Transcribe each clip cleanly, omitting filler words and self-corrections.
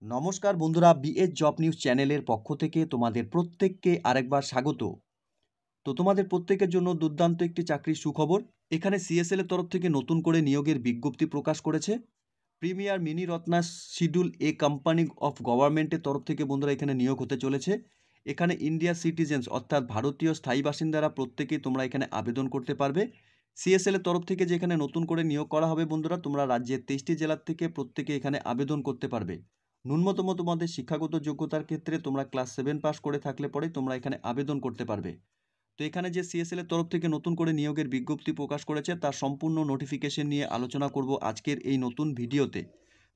নমস্কার বন্ধুরা, BS job news চ্যানেলের পক্ষ থেকে তোমাদের প্রত্যেককে আরেকবার স্বাগত। তো তোমাদের প্রত্যেকের জন্য দুর্দান্ত একটি চাকরির সুখবর। এখানে সিএসএল এর তরফ থেকে নতুন করে নিয়োগের বিজ্ঞপ্তি প্রকাশ করেছে। Premier mini Ratna schedule a company of গভর্নমেন্টের তরফ থেকে বন্ধুরা এখানে নিয়োগ হতে চলেছে। এখানে ইন্ডিয়ার সিটিজেন্স অর্থাৎ ভারতীয় স্থায়ী বাসিন্দারা প্রত্যেকেই তোমরা এখানে আবেদন করতে পারবে। সিএসএল এর তরফ থেকে যেখানে নতুন করে নিয়োগ করা হবে বন্ধুরা, তোমরা রাজ্যের 23টি জেলার থেকে প্রত্যেকে এখানে আবেদন করতে পারবে। ন্যূনতম তোমাদের শিক্ষাগত যোগ্যতার ক্ষেত্রে তোমরা ক্লাস 7 পাস করে থাকলে পরে তোমরা এখানে আবেদন করতে পারবে। তো এখানে যে সিএসএল এর তরফ থেকে নতুন করে নিয়োগের বিজ্ঞপ্তি প্রকাশ করেছে তার সম্পূর্ণ নোটিফিকেশন নিয়ে আলোচনা করব আজকের এই নতুন ভিডিওতে।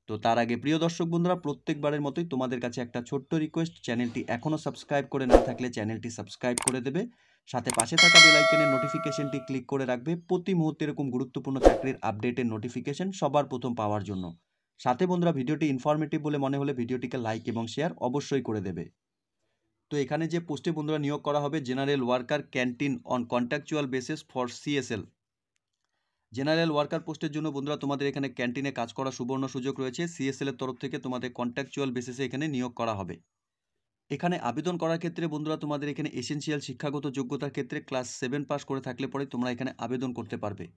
তো তার আগে প্রিয় দর্শক বন্ধুরা, প্রত্যেকবারের মতোই তোমাদের কাছে একটা ছোট্ট রিকোয়েস্ট, চ্যানেলটি এখনও সাবস্ক্রাইব করে না থাকলে চ্যানেলটি সাবস্ক্রাইব করে দেবে, সাথে পাশে থাকা বেল আইকনের নোটিফিকেশনটি ক্লিক করে রাখবে প্রতি মুহূর্তে এরকম গুরুত্বপূর্ণ চাকরির আপডেটের নোটিফিকেশন সবার প্রথম পাওয়ার জন্য। সাথে বন্ধুরা, ভিডিওটি ইনফরমেটিভ বলে মনে হলে ভিডিওটিকে লাইক এবং শেয়ার অবশ্যই করে দেবে। তো এখানে যে পোস্টে বন্ধুরা নিয়োগ করা হবে, general worker canteen on contractual basis for CSL. General worker পোস্টের জন্য বন্ধুরা তোমাদের এখানে ক্যান্টিনে কাজ করার সুবর্ণ সুযোগ রয়েছে। সিএসএল এর তরফ থেকে তোমাদের কন্ট্রাকচুয়াল বেসিসে এখানে নিয়োগ করা হবে। এখানে আবেদন করার ক্ষেত্রে বন্ধুরা তোমাদের এখানে এসেনশিয়াল শিক্ষাগত যোগ্যতার ক্ষেত্রে ক্লাস 7 পাস করে থাকলে পরে তোমরা এখানে আবেদন করতে পারবে।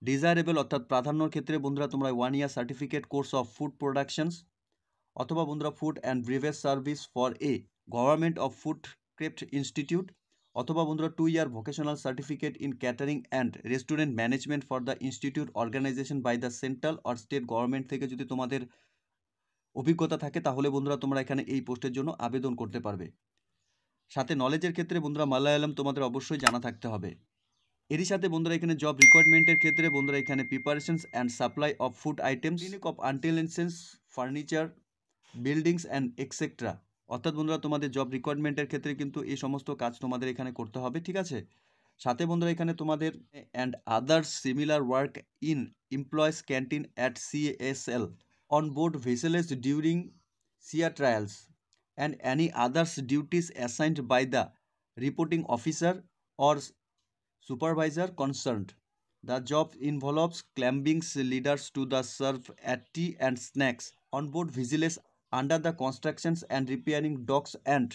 ডিজায়ারেবল অর্থাৎ প্রাধান্যর ক্ষেত্রে বন্ধুরা তোমরা 1 year certificate course of food productions অথবা বন্ধুরা food and beverage service for a government of food craft institute অথবা বন্ধুরা 2 year vocational certificate in catering and restaurant management for the institute organization by the central or state government থেকে যদি তোমাদের অভিজ্ঞতা থাকে তাহলে বন্ধুরা তোমরা এখানে এই পোস্টের জন্য আবেদন করতে পারবে। সাথে নলেজের ক্ষেত্রে বন্ধুরা মালায়ালাম তোমাদের অবশ্যই জানা থাকতে হবে। এরই সাথে বন্ধুরা এখানে জব রিকোয়ারমেন্টের ক্ষেত্রে বন্ধুরা এখানে preparations and supply of food items, clinic of আনটেলেন্সেন্স ফার্নিচার বিল্ডিংস অ্যান্ড এক্সেট্রা। অর্থাৎ বন্ধুরা তোমাদের জব রিকোয়ারমেন্টের ক্ষেত্রে কিন্তু এই সমস্ত কাজ তোমাদের এখানে করতে হবে, ঠিক আছে। সাথে বন্ধুরা এখানে তোমাদের and others similar work in employees canteen at CSL on board vessels during sea trials and any others duties assigned by the reporting officer or supervisor concerned. The job involves clambing leaders to the serve at tea and snacks on board vessels under the constructions and repairing docks and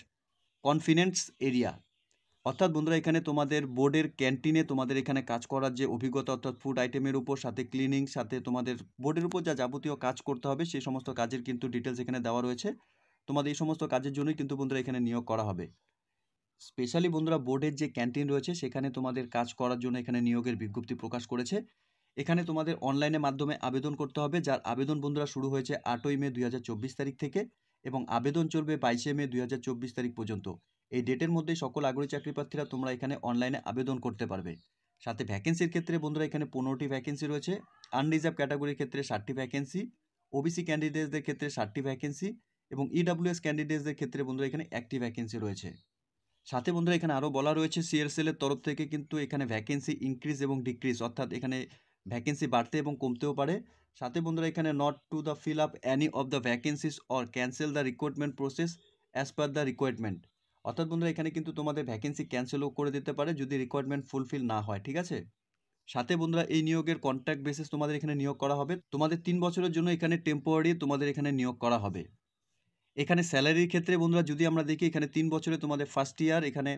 confinement area. অর্থাৎ বন্ধুরা এখানে তোমাদের বোর্ডের ক্যান্টিনে তোমাদের এখানে কাজ করার যে অভিজ্ঞতা অর্থাৎ ফুড আইটেমের উপর, সাথে ক্লিনিং, সাথে তোমাদের বোর্ডের উপর যা যাবতীয় কাজ করতে হবে সেই সমস্ত কাজের কিন্তু ডিটেলস এখানে দেওয়া রয়েছে। তোমাদের এই সমস্ত কাজের জন্যই কিন্তু বন্ধুরা এখানে নিয়োগ করা হবে। স্পেশালি বন্ধুরা বোর্ডের যে ক্যান্টিন রয়েছে সেখানে তোমাদের কাজ করার জন্য এখানে নিয়োগের বিজ্ঞপ্তি প্রকাশ করেছে। এখানে তোমাদের অনলাইনের মাধ্যমে আবেদন করতে হবে, যার আবেদন বন্ধুরা শুরু হয়েছে 8ই মে 2024 তারিখ থেকে এবং আবেদন চলবে 22শে মে 2024 তারিখ পর্যন্ত। এই ডেটের মধ্যে সকল আগ্রহী চাকরি প্রার্থীরা তোমরা এখানে অনলাইনে আবেদন করতে পারবে। সাথে ভ্যাকেন্সির ক্ষেত্রে বন্ধুরা এখানে 15টি ভ্যাকেন্সি রয়েছে। আনরিজার্ভ ক্যাটাগরির ক্ষেত্রে 60টি ভ্যাকেন্সি, ওবিসি ক্যান্ডিডেটসদের ক্ষেত্রে 60টি ভ্যাকেন্সি এবং ইডাব্লিউএস ক্যান্ডিডেটসদের ক্ষেত্রে বন্ধুরা এখানে একটি ভ্যাকেন্সি রয়েছে। সাথে বন্ধুরা এখানে আরও বলা রয়েছে সিএসএল এর তরফ থেকে কিন্তু এখানে ভ্যাকেন্সি ইনক্রিজ এবং ডিক্রিজ অর্থাৎ এখানে ভ্যাকেন্সি বাড়তে এবং কমতেও পারে। সাথে বন্ধুরা এখানে not to the fill up any of the vacancies or cancel the recruitment process as per the requirement. অর্থাৎ বন্ধুরা এখানে কিন্তু তোমাদের ভ্যাকেন্সি ক্যান্সেলও করে দিতে পারে যদি রিকোয়ারমেন্ট ফুলফিল না হয়, ঠিক আছে। সাথে বন্ধুরা এই নিয়োগের কন্ট্রাক্ট বেসিস তোমাদের এখানে নিয়োগ করা হবে। তোমাদের 3 বছরের জন্য এখানে টেম্পোরারি তোমাদের এখানে নিয়োগ করা হবে। এখানে স্যালারির ক্ষেত্রে বন্ধুরা যদি আমরা দেখি এখানে 3 বছরে তোমাদের ফার্স্ট ইয়ার এখানে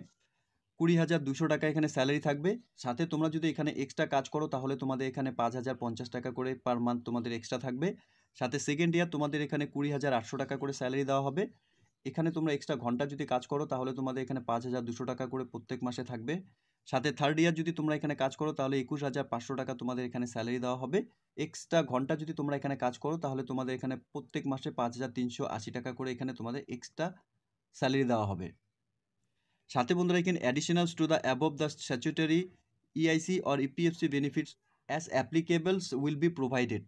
20,200 টাকা এখানে স্যালারি থাকবে। সাথে তোমরা যদি এখানে এক্সট্রা কাজ করো তাহলে তোমাদের এখানে 5,050 টাকা করে পার মান্থ তোমাদের এক্সট্রা থাকবে। সাথে সেকেন্ড ইয়ার তোমাদের এখানে 20,800 টাকা করে স্যালারি দেওয়া হবে। এখানে তোমরা এক্সট্রা ঘন্টা যদি কাজ করো তাহলে তোমাদের এখানে 5,200 টাকা করে প্রত্যেক মাসে থাকবে। সাথে থার্ড ইয়ার যদি তোমরা এখানে কাজ করো তাহলে 21,500 টাকা তোমাদের এখানে স্যালারি দেওয়া হবে। এক্সট্রা ঘন্টা যদি তোমরা এখানে কাজ করো তাহলে তোমাদের এখানে প্রত্যেক মাসে 5,380 টাকা করে এখানে তোমাদের এক্সট্রা স্যালারি দেওয়া হবে। সাথে বন্ধুরা এখানে additionals to the above the statutory EIC or EPFC benefits as applicables will be provided.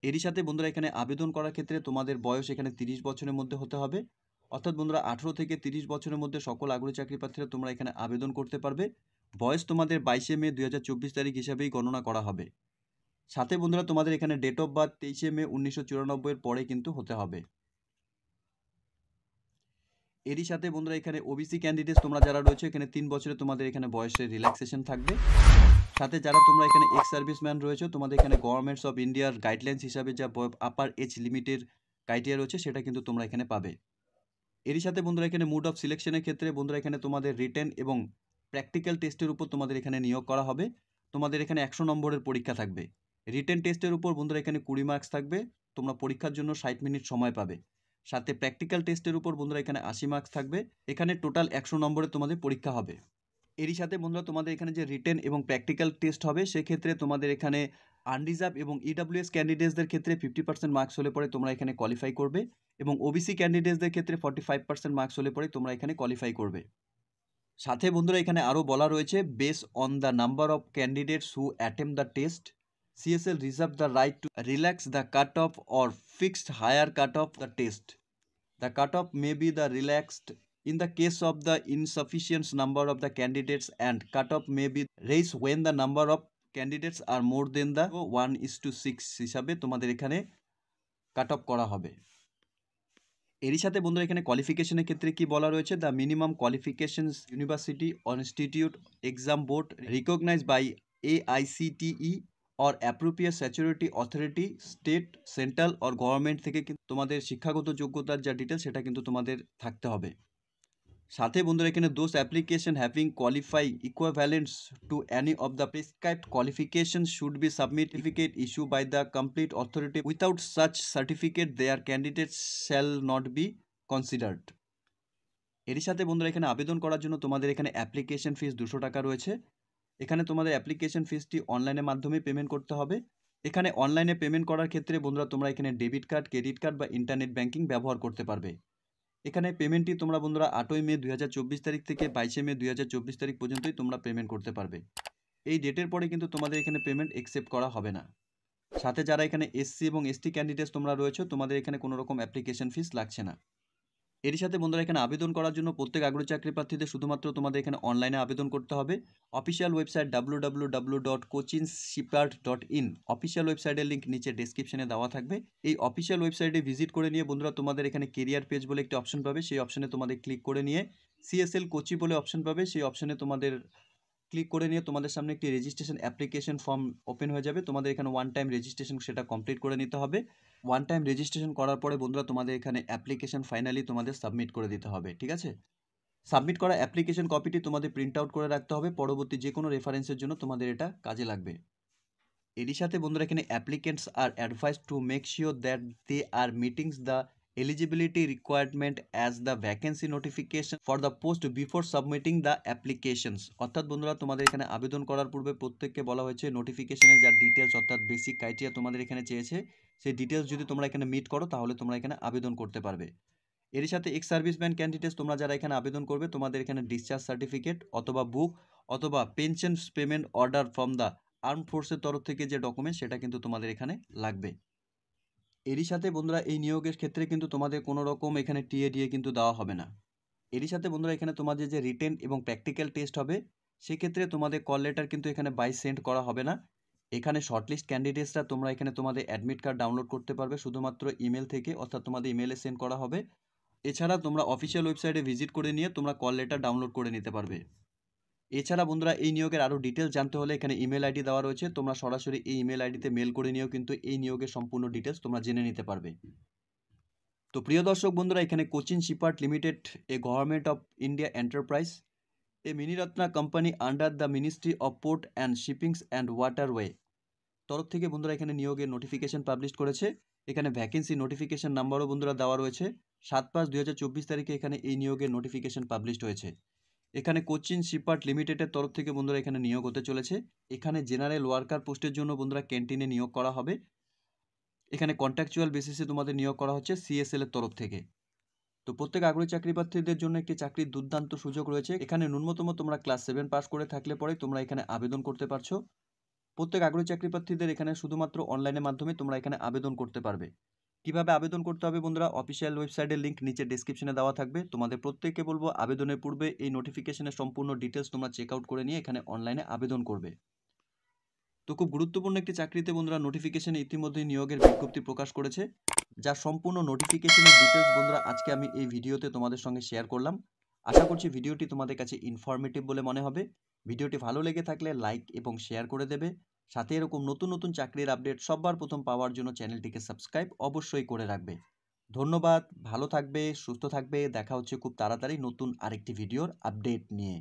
এরই সাথে বন্ধুরা এখানে আবেদন করার ক্ষেত্রে তোমাদের বয়স এখানে 30 বছরের মধ্যে হতে হবে। অর্থাৎ বন্ধুরা 18 থেকে 30 বছরের মধ্যে সকল আগ্রহী চাকরি প্রার্থীরা তোমরা এখানে আবেদন করতে পারবে। বয়স তোমাদের 22শে মে 2024 তারিখ হিসাবেই গণনা করা হবে। সাথে বন্ধুরা তোমাদের এখানে ডেট অফ বার্থ 23শে মে 1994 এর পরে কিন্তু হতে হবে। এরই সাথে বন্ধুরা এখানে ওবিসি ক্যান্ডিডেটস তোমরা যারা রয়েছে এখানে 3 বছরে তোমাদের এখানে বয়সের রিল্যাক্সেশন থাকবে। সাথে যারা তোমরা এখানে এক্স সার্ভিসম্যান রয়েছে তোমাদের এখানে গভর্নমেন্টস অফ ইন্ডিয়ার গাইডলাইন্স হিসাবে যা আপার এজ লিমিটের ক্রাইটেরিয়া রয়েছে সেটা কিন্তু তোমরা এখানে পাবে। এরই সাথে বন্ধুরা এখানে মোড অফ সিলেকশনের ক্ষেত্রে বন্ধুরা এখানে তোমাদের রিটেন এবং প্র্যাকটিক্যাল টেস্টের উপর তোমাদের এখানে নিয়োগ করা হবে। তোমাদের এখানে 100 নম্বরের পরীক্ষা থাকবে। রিটেন টেস্টের উপর বন্ধুরা এখানে 20 মার্কস থাকবে। তোমরা পরীক্ষার জন্য 60 মিনিট সময় পাবে। সাথে প্র্যাকটিক্যাল টেস্টের উপর বন্ধুরা এখানে 80 মার্কস থাকবে। এখানে টোটাল 100 নম্বরে তোমাদের পরীক্ষা হবে। এরই সাথে বন্ধুরা তোমাদের এখানে যে রিটেন এবং প্র্যাকটিক্যাল টেস্ট হবে সেক্ষেত্রে তোমাদের এখানে আনরিজার্ভ এবং ইডব্লিউএস ক্যান্ডিডেটসদের ক্ষেত্রে 50% মার্কস হলে পরে তোমরা এখানে কোয়ালিফাই করবে এবং ওবিসি ক্যান্ডিডেটসদের ক্ষেত্রে 45% মার্কস হলে পরে তোমরা এখানে কোয়ালিফাই করবে। সাথে বন্ধুরা এখানে আরও বলা রয়েছে base on the number of candidates who attempt the test CSL reserve the right to relax the cut off or fixed higher cut off the test. The cutoff may be the relaxed in the case of the insufficient number of the candidates and cutoff may be raised when the number of candidates are more than the 1:6 হিসাবে তোমাদের এখানে cut off করা হবে। এরই সাথে বন্ধুরা এখানে কোয়ালিফিকেশনের ক্ষেত্রে কি বলা রয়েছে, the minimum qualifications university institute exam board recognised by AICTE or appropriate statutory authority state central or government থেকে কিন্তু তোমাদের শিক্ষাগত যোগ্যতার যা ডিটেল সেটা কিন্তু তোমাদের থাকতে হবে। সাথে বন্ধুরা এখানে those application having qualify equivalents to any of the prescribed qualification should be submit certificate issue by the complete authority without such certificate their candidates shall not be considered. এরই সাথে বন্ধুরা এখানে আবেদন করার জন্য তোমাদের এখানে অ্যাপ্লিকেশন ফিস 200 টাকা রয়েছে। এখানে তোমাদের অ্যাপ্লিকেশন ফিসটি অনলাইনের মাধ্যমে পেমেন্ট করতে হবে। এখানে অনলাইনে পেমেন্ট করার ক্ষেত্রে বন্ধুরা তোমরা এখানে ডেবিট কার্ড, ক্রেডিট কার্ড বা ইন্টারনেট ব্যাংকিং ব্যবহার করতে পারবে। এখানে পেমেন্টটি তোমরা বন্ধুরা 8ই মে 2024 তারিখ থেকে 22শে মে 2024 তারিখ পর্যন্তই তোমরা পেমেন্ট করতে পারবে। এই ডেটের পরে কিন্তু তোমাদের এখানে পেমেন্ট অ্যাকসেপ্ট করা হবে না। সাথে যারা এখানে এসসি এবং এসটি ক্যান্ডিডেটস তোমরা রয়েছে তোমাদের এখানে কোনো রকম অ্যাপ্লিকেশন ফিস লাগছে না। এর সাথে বন্ধুরা এখানে আবেদন করার জন্য প্রত্যেক আগ্রহী চাকরি প্রার্থীদের শুধুমাত্র তোমাদের এখানে অনলাইনে আবেদন করতে হবে। অফিসিয়াল ওয়েবসাইট www.cochinsshipyard.in অফিসিয়াল ওয়েবসাইটের লিঙ্ক নিচে ডেসক্রিপশনে দেওয়া থাকবে। এই অফিসিয়াল ওয়েবসাইটে ভিজিট করে নিয়ে বন্ধুরা তোমাদের এখানে কেরিয়ার পেজ বলে একটি অপশন পাবে, সেই অপশনে তোমাদের ক্লিক করে নিয়ে সিএসএল কোচি বলে অপশন পাবে, সেই অপশনে তোমাদের ক্লিক করে নিয়ে তোমাদের সামনে একটি রেজিস্ট্রেশন অ্যাপ্লিকেশন ফর্ম ওপেন হয়ে যাবে। তোমাদের এখানে ওয়ান টাইম রেজিস্ট্রেশন সেটা কমপ্লিট করে নিতে হবে। ওয়ান টাইম রেজিস্ট্রেশন করার পরে বন্ধুরা তোমাদের এখানে অ্যাপ্লিকেশন ফাইনালি তোমাদের সাবমিট করে দিতে হবে, ঠিক আছে। সাবমিট করা অ্যাপ্লিকেশন কপিটি তোমাদের প্রিন্ট আউট করে রাখতে হবে, পরবর্তী যে কোনো রেফারেন্সের জন্য তোমাদের এটা কাজে লাগবে। এরই সাথে বন্ধুরা এখানে applicants are advise to make sure that they are meetings the eligibility requirement as the vacancy notification for the post before submitting the applications। অর্থাৎ বন্ধুরা তোমাদের এখানে আবেদন করার পূর্বে প্রত্যেককে বলা হয়েছে নোটিফিকেশনের যা ডিটেলস অর্থাৎ বেসিক ক্রাইটেরিয়া তোমাদের এখানে চেয়েছে সেই ডিটেলস যদি তোমরা এখানে মিট করো তাহলে তোমরা এখানে আবেদন করতে পারবে। এর সাথে এক্স সার্ভিসম্যান ক্যান্ডিডেটস তোমরা যারা এখানে আবেদন করবে তোমাদের এখানে ডিসচার্জ সার্টিফিকেট অথবা বুক অথবা pension payment order from the arm ফোর্সের তরফ থেকে যে ডকুমেন্ট সেটা কিন্তু তোমাদের এখানে লাগবে। এরই সাথে বন্ধুরা এই নিয়োগের ক্ষেত্রে কিন্তু তোমাদের কোনো রকম এখানে টিএডিএ কিন্তু দেওয়া হবে না। এরই সাথে বন্ধুরা এখানে তোমাদের যে রিটেন এবং প্র্যাকটিক্যাল টেস্ট হবে সেক্ষেত্রে তোমাদের কল লেটার কিন্তু এখানে সেন্ড করা হবে না। এখানে শর্টলিস্ট ক্যান্ডিডেটসরা তোমরা এখানে তোমাদের অ্যাডমিট কার্ড ডাউনলোড করতে পারবে শুধুমাত্র ইমেল থেকে, অর্থাৎ তোমাদের ইমেলে সেন্ড করা হবে। এছাড়া তোমরা অফিসিয়াল ওয়েবসাইটে ভিজিট করে নিয়ে তোমরা কল লেটার ডাউনলোড করে নিতে পারবে। এছাড়া বন্ধুরা এই নিয়োগের আরও ডিটেলস জানতে হলে এখানে ইমেল আইডি দেওয়া রয়েছে, তোমরা সরাসরি এই ইমেল আইডিতে মেল করে নিয়েও কিন্তু এই নিয়োগের সম্পূর্ণ ডিটেলস তোমরা জেনে নিতে পারবে। তো প্রিয় দর্শক বন্ধুরা এখানে Cochin shipyard limited a government of India enterprise a Miniratna company under the ministry of port and shippings and waterway তরফ থেকে বন্ধুরা এখানে নিয়োগের নোটিফিকেশন পাবলিশ করেছে। এখানে ভ্যাকেন্সি নোটিফিকেশন নাম্বারও বন্ধুরা দেওয়া রয়েছে। 7/5/2024 তারিখে এখানে এই নিয়োগের নোটিফিকেশন পাবলিশড হয়েছে। এখানে কোচিন শিপইয়ার্ড লিমিটেডের তরফ থেকে বন্ধুরা এখানে নিয়োগ হতে চলেছে। এখানে জেনারেল ওয়ার্কার পোস্টের জন্য বন্ধুরা ক্যান্টিনে নিয়োগ করা হবে। এখানে কন্ট্রাকচুয়াল বেসিসে তোমাদের নিয়োগ করা হচ্ছে সিএসএল এর তরফ থেকে। তো প্রত্যেক আগ্রহী চাকরি প্রার্থীদের জন্য একটি চাকরির দুর্দান্ত সুযোগ রয়েছে। এখানে ন্যূনতম তোমরা ক্লাস 7 পাস করে থাকলে পরে তোমরা এখানে আবেদন করতে পারছো। প্রত্যেক আগ্রহী চাকরি প্রার্থীদের এখানে শুধুমাত্র অনলাইনের মাধ্যমে তোমরা এখানে আবেদন করতে পারবে। কিভাবে আবেদন করতে হবে বন্ধুরা, অফিসিয়াল ওয়েবসাইটের লিঙ্ক নিচে ডেসক্রিপশনে দেওয়া থাকবে। তোমাদের প্রত্যেককে বলবো আবেদনের পূর্বে এই নোটিফিকেশনের সম্পূর্ণ ডিটেলস তোমরা চেক আউট করে নিয়ে এখানে অনলাইনে আবেদন করবে। তো খুব গুরুত্বপূর্ণ একটি চাকরিতে বন্ধুরা নোটিফিকেশনে ইতিমধ্যেই নিয়োগের বিজ্ঞপ্তি প্রকাশ করেছে, যার সম্পূর্ণ নোটিফিকেশনের ডিটেলস বন্ধুরা আজকে আমি এই ভিডিওতে তোমাদের সঙ্গে শেয়ার করলাম। আশা করছি ভিডিওটি তোমাদের কাছে ইনফরমেটিভ বলে মনে হবে। ভিডিওটি ভালো লেগে থাকলে লাইক এবং শেয়ার করে দেবে। সাথে এরকম নতুন নতুন চাকরির আপডেট সবার প্রথম পাওয়ার জন্য চ্যানেলটিকে সাবস্ক্রাইব অবশ্যই করে রাখবে। ধন্যবাদ, ভালো থাকবে, সুস্থ থাকবে। দেখা হচ্ছে খুব তাড়াতাড়ি নতুন আরেকটি ভিডিওর আপডেট নিয়ে।